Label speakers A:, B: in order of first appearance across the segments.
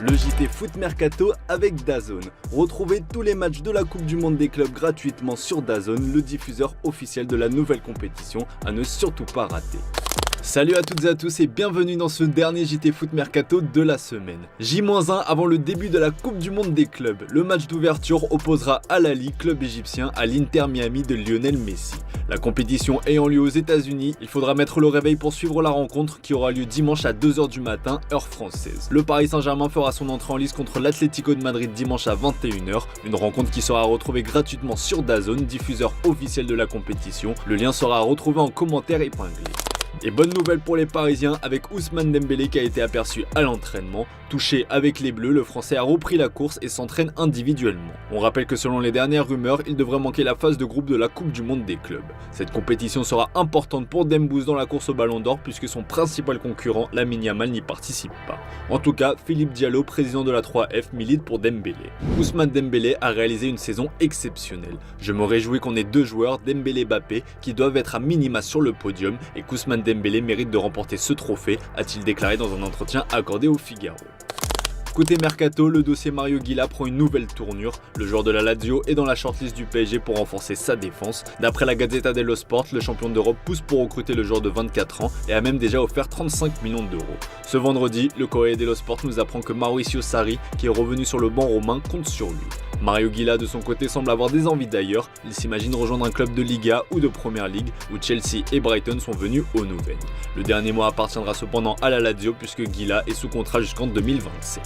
A: Le JT Foot Mercato avec DAZN. Retrouvez tous les matchs de la Coupe du Monde des clubs gratuitement sur DAZN, le diffuseur officiel de la nouvelle compétition à ne surtout pas rater. Salut à toutes et à tous et bienvenue dans ce dernier JT Foot Mercato de la semaine. J-1 avant le début de la Coupe du Monde des clubs. Le match d'ouverture opposera Al Ahly, club égyptien, à l'Inter Miami de Lionel Messi. La compétition ayant lieu aux États-Unis, il faudra mettre le réveil pour suivre la rencontre qui aura lieu dimanche à 2h du matin, heure française. Le Paris Saint-Germain fera son entrée en lice contre l'Atlético de Madrid dimanche à 21h, une rencontre qui sera retrouvée gratuitement sur DAZN, diffuseur officiel de la compétition. Le lien sera à retrouver en commentaire épinglé. Et bonne nouvelle pour les Parisiens avec Ousmane Dembélé qui a été aperçu à l'entraînement. Touché avec les Bleus, le Français a repris la course et s'entraîne individuellement. On rappelle que selon les dernières rumeurs, il devrait manquer la phase de groupe de la Coupe du Monde des clubs. Cette compétition sera importante pour Dembouz dans la course au Ballon d'Or puisque son principal concurrent, Lamine Yamal, n'y participe pas. En tout cas, Philippe Diallo, président de la 3F, milite pour Dembélé. Ousmane Dembélé a réalisé une saison exceptionnelle. Je me réjouis qu'on ait deux joueurs, Dembélé et Mbappé, qui doivent être à minima sur le podium et qu'Ousmane Dembélé mérite de remporter ce trophée, a-t-il déclaré dans un entretien accordé au Figaro. Côté Mercato, le dossier Mario Guila prend une nouvelle tournure. Le joueur de la Lazio est dans la shortlist du PSG pour renforcer sa défense. D'après la Gazzetta dello Sport, le champion d'Europe pousse pour recruter le joueur de 24 ans et a même déjà offert 35 millions d'euros. Ce vendredi, le Corriere dello Sport nous apprend que Mauricio Sarri, qui est revenu sur le banc romain, compte sur lui. Mario Guila de son côté semble avoir des envies d'ailleurs, il s'imagine rejoindre un club de Liga ou de Première Ligue où Chelsea et Brighton sont venus aux nouvelles. Le dernier mot appartiendra cependant à la Lazio puisque Guila est sous contrat jusqu'en 2027.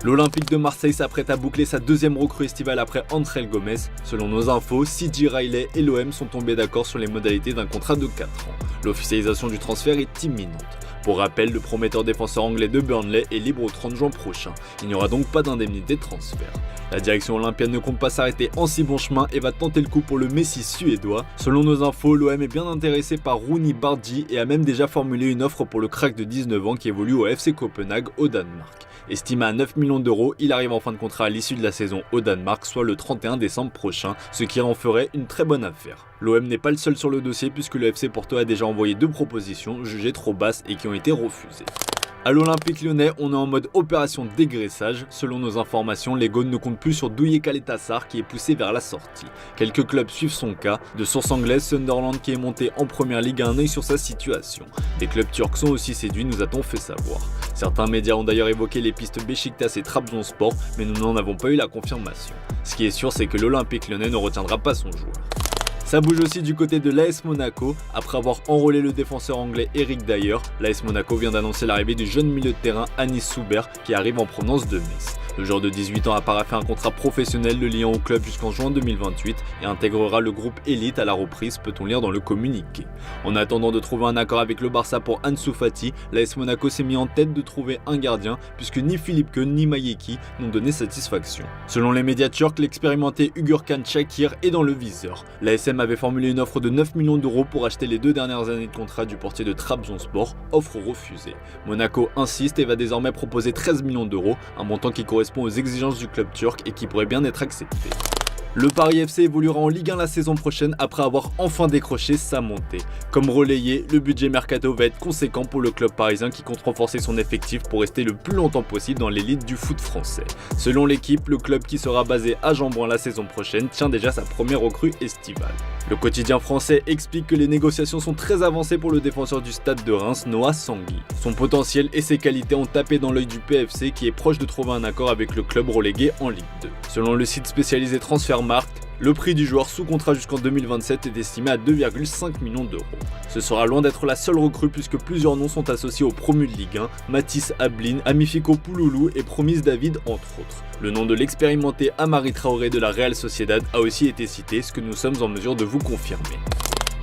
A: L'Olympique de Marseille s'apprête à boucler sa deuxième recrue estivale après André Gomes. Selon nos infos, CJ Riley et l'OM sont tombés d'accord sur les modalités d'un contrat de 4 ans. L'officialisation du transfert est imminente. Pour rappel, le prometteur défenseur anglais de Burnley est libre au 30 juin prochain. Il n'y aura donc pas d'indemnité de transfert. La direction olympienne ne compte pas s'arrêter en si bon chemin et va tenter le coup pour le Messi suédois. Selon nos infos, l'OM est bien intéressé par Rooney Bardghji et a même déjà formulé une offre pour le crack de 19 ans qui évolue au FC Copenhague au Danemark. Estimé à 9 millions d'euros, il arrive en fin de contrat à l'issue de la saison au Danemark, soit le 31 décembre prochain, ce qui en ferait une très bonne affaire. L'OM n'est pas le seul sur le dossier puisque le FC Porto a déjà envoyé 2 propositions jugées trop basses et qui ont été refusées. À l'Olympique lyonnais, on est en mode opération dégraissage. Selon nos informations, les Gaunes ne comptent plus sur Douye Caleta-Sarr qui est poussé vers la sortie. Quelques clubs suivent son cas. De source anglaise, Sunderland qui est monté en première ligue a un œil sur sa situation. Des clubs turcs sont aussi séduits, nous a-t-on fait savoir. Certains médias ont d'ailleurs évoqué les pistes Beşiktaş et Trabzonspor, mais nous n'en avons pas eu la confirmation. Ce qui est sûr, c'est que l'Olympique lyonnais ne retiendra pas son joueur. Ça bouge aussi du côté de l'AS Monaco. Après avoir enrôlé le défenseur anglais Eric Dyer, l'AS Monaco vient d'annoncer l'arrivée du jeune milieu de terrain Anis Souber qui arrive en provenance de Metz. Le joueur de 18 ans a paraphé un contrat professionnel le liant au club jusqu'en juin 2028 et intégrera le groupe Elite à la reprise, peut-on lire dans le communiqué. En attendant de trouver un accord avec le Barça pour Ansu Fati, l'AS Monaco s'est mis en tête de trouver un gardien puisque ni Philippe Keun ni Mayeki n'ont donné satisfaction. Selon les médias turcs, l'expérimenté Ugurkan Çakır est dans le viseur. L'ASM avait formulé une offre de 9 millions d'euros pour acheter les 2 dernières années de contrat du portier de Trabzonspor, offre refusée. Monaco insiste et va désormais proposer 13 millions d'euros, un montant qui correspond aux exigences du club turc et qui pourrait bien être accepté. Le Paris FC évoluera en Ligue 1 la saison prochaine après avoir enfin décroché sa montée. Comme relayé, le budget mercato va être conséquent pour le club parisien qui compte renforcer son effectif pour rester le plus longtemps possible dans l'élite du foot français. Selon l'équipe, le club qui sera basé à Jeanbrun la saison prochaine tient déjà sa première recrue estivale. Le quotidien français explique que les négociations sont très avancées pour le défenseur du Stade de Reims, Noah Sangui. Son potentiel et ses qualités ont tapé dans l'œil du PFC qui est proche de trouver un accord avec le club relégué en Ligue 2. Selon le site spécialisé Transfermarkt, le prix du joueur sous contrat jusqu'en 2027 est estimé à 2,5 millions d'euros. Ce sera loin d'être la seule recrue puisque plusieurs noms sont associés aux promus de Ligue 1, Mathis Ablin, Amifiko Pouloulou et Promise David entre autres. Le nom de l'expérimenté Amari Traoré de la Real Sociedad a aussi été cité, ce que nous sommes en mesure de vous confirmer.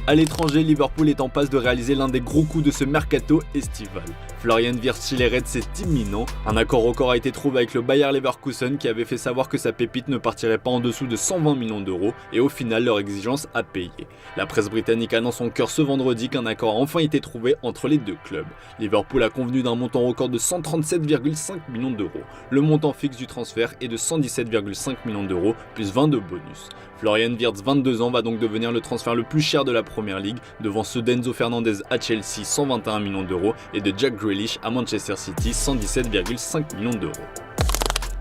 A: À l'étranger, Liverpool est en passe de réaliser l'un des gros coups de ce mercato estival. Florian Wirtz-Schillerets, c'est imminent. Un accord record a été trouvé avec le Bayer Leverkusen qui avait fait savoir que sa pépite ne partirait pas en dessous de 120 millions d'euros et au final leur exigence a payé. La presse britannique annonce son cœur ce vendredi qu'un accord a enfin été trouvé entre les deux clubs. Liverpool a convenu d'un montant record de 137,5 millions d'euros. Le montant fixe du transfert est de 117,5 millions d'euros plus 20 de bonus. Florian Wirtz, 22 ans, va donc devenir le transfert le plus cher de la Première Ligue, devant ceux d'Enzo Fernandez à Chelsea, 121 millions d'euros, et de Jack Grealish à Manchester City, 117,5 millions d'euros.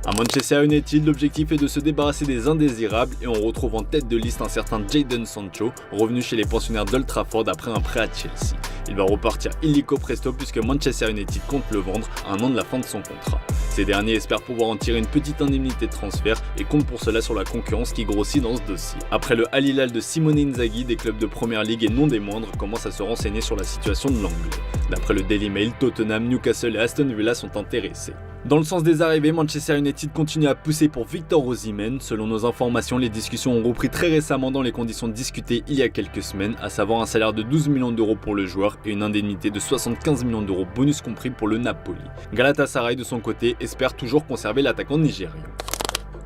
A: À Manchester United, l'objectif est de se débarrasser des indésirables et on retrouve en tête de liste un certain Jadon Sancho, revenu chez les pensionnaires d'Old Trafford après un prêt à Chelsea. Il va repartir illico presto puisque Manchester United compte le vendre à un an de la fin de son contrat. Ces derniers espèrent pouvoir en tirer une petite indemnité de transfert et comptent pour cela sur la concurrence qui grossit dans ce dossier. Après le Al Hilal de Simone Inzaghi, des clubs de Première Ligue et non des moindres commencent à se renseigner sur la situation de l'Anglais. D'après le Daily Mail, Tottenham, Newcastle et Aston Villa sont intéressés. Dans le sens des arrivées, Manchester United continue à pousser pour Victor Osimhen. Selon nos informations, les discussions ont repris très récemment dans les conditions discutées il y a quelques semaines, à savoir un salaire de 12 millions d'euros pour le joueur et une indemnité de 75 millions d'euros bonus compris pour le Napoli. Galatasaray de son côté espère toujours conserver l'attaquant nigérian.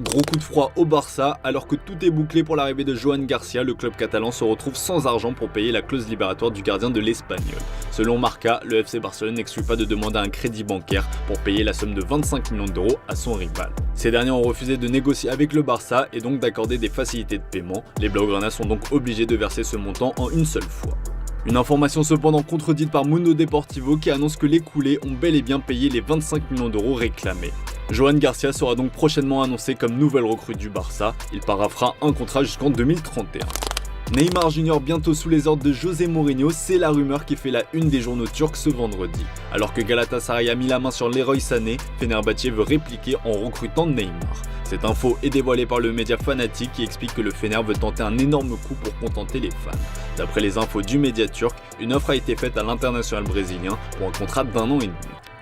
A: Gros coup de froid au Barça, alors que tout est bouclé pour l'arrivée de Joan Garcia, le club catalan se retrouve sans argent pour payer la clause libératoire du gardien de l'Espagnol. Selon Marca, le FC Barcelone n'exclut pas de demander un crédit bancaire pour payer la somme de 25 millions d'euros à son rival. Ces derniers ont refusé de négocier avec le Barça et donc d'accorder des facilités de paiement. Les Blaugrana sont donc obligés de verser ce montant en une seule fois. Une information cependant contredite par Mundo Deportivo qui annonce que les coulés ont bel et bien payé les 25 millions d'euros réclamés. Joan Garcia sera donc prochainement annoncé comme nouvelle recrue du Barça, il paraphera un contrat jusqu'en 2031. Neymar Jr. bientôt sous les ordres de José Mourinho, c'est la rumeur qui fait la une des journaux turcs ce vendredi. Alors que Galatasaray a mis la main sur Leroy Sané, Fenerbahçe veut répliquer en recrutant Neymar. Cette info est dévoilée par le média Fanatik qui explique que le Fener veut tenter un énorme coup pour contenter les fans. D'après les infos du média turc, une offre a été faite à l'international brésilien pour un contrat d'1 an et demi.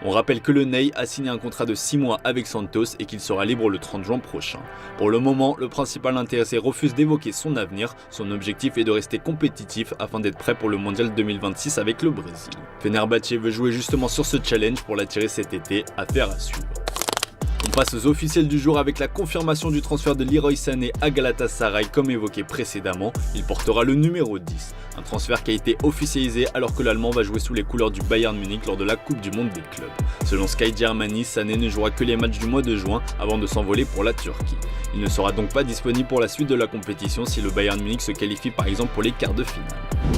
A: On rappelle que le Ney a signé un contrat de 6 mois avec Santos et qu'il sera libre le 30 juin prochain. Pour le moment, le principal intéressé refuse d'évoquer son avenir. Son objectif est de rester compétitif afin d'être prêt pour le mondial 2026 avec le Brésil. Fenerbahçe veut jouer justement sur ce challenge pour l'attirer cet été, affaire à suivre. On passe aux officiels du jour avec la confirmation du transfert de Leroy Sané à Galatasaray comme évoqué précédemment, il portera le numéro 10. Un transfert qui a été officialisé alors que l'Allemand va jouer sous les couleurs du Bayern Munich lors de la Coupe du Monde des clubs. Selon Sky Germany, Sané ne jouera que les matchs du mois de juin avant de s'envoler pour la Turquie. Il ne sera donc pas disponible pour la suite de la compétition si le Bayern Munich se qualifie par exemple pour les quarts de finale.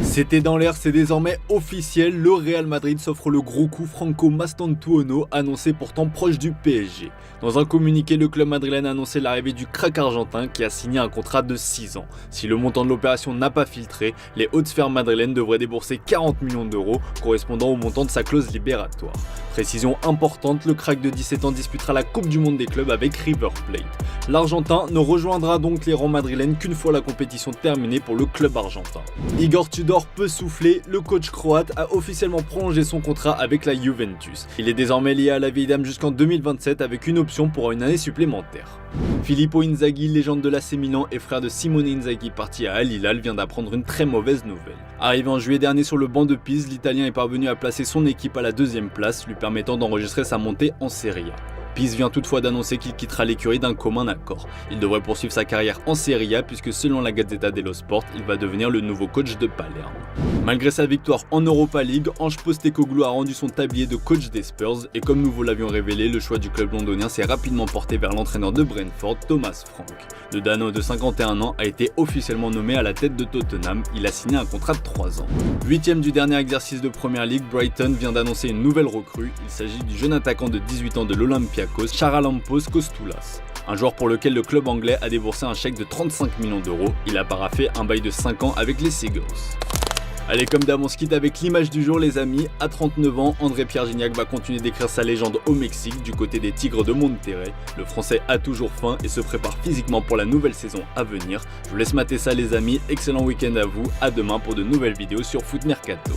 A: C'était dans l'air, c'est désormais officiel, le Real Madrid s'offre le gros coup Franco Mastantuono, annoncé pourtant proche du PSG. Dans un communiqué, le club madrilène a annoncé l'arrivée du crack argentin qui a signé un contrat de 6 ans. Si le montant de l'opération n'a pas filtré, les hautes sphères madrilènes devraient débourser 40 millions d'euros, correspondant au montant de sa clause libératoire. Précision importante, le crack de 17 ans disputera la Coupe du Monde des clubs avec River Plate. L'Argentin ne rejoindra donc les rangs madrilènes qu'une fois la compétition terminée pour le club argentin. Igor Tudor peut souffler, le coach croate a officiellement prolongé son contrat avec la Juventus. Il est désormais lié à la vieille dame jusqu'en 2027 avec une option pour une année supplémentaire. Filippo Inzaghi, légende de l'AC Milan et frère de Simone Inzaghi parti à Al Hilal, vient d'apprendre une très mauvaise nouvelle. Arrivé en juillet dernier sur le banc de Pise, l'Italien est parvenu à placer son équipe à la 2e place, lui permettant d'enregistrer sa montée en Serie A. Pise vient toutefois d'annoncer qu'il quittera l'écurie d'un commun accord. Il devrait poursuivre sa carrière en Serie A puisque selon la Gazzetta dello Sport, il va devenir le nouveau coach de Palerme. Malgré sa victoire en Europa League, Ange Postecoglou a rendu son tablier de coach des Spurs et comme nous vous l'avions révélé, le choix du club londonien s'est rapidement porté vers l'entraîneur de Brentford, Thomas Frank. Le Dano de 51 ans a été officiellement nommé à la tête de Tottenham, il a signé un contrat de 3 ans. 8e du dernier exercice de Premier League, Brighton vient d'annoncer une nouvelle recrue, il s'agit du jeune attaquant de 18 ans de l'Olympiakos, Charalampos Kostoulas. Un joueur pour lequel le club anglais a déboursé un chèque de 35 millions d'euros, il a paraphé un bail de 5 ans avec les Seagulls. Allez, comme d'hab, on se quitte avec l'image du jour les amis. À 39 ans, André-Pierre Gignac va continuer d'écrire sa légende au Mexique du côté des Tigres de Monterrey. Le français a toujours faim et se prépare physiquement pour la nouvelle saison à venir. Je vous laisse mater ça les amis, excellent week-end à vous, à demain pour de nouvelles vidéos sur Foot Mercato.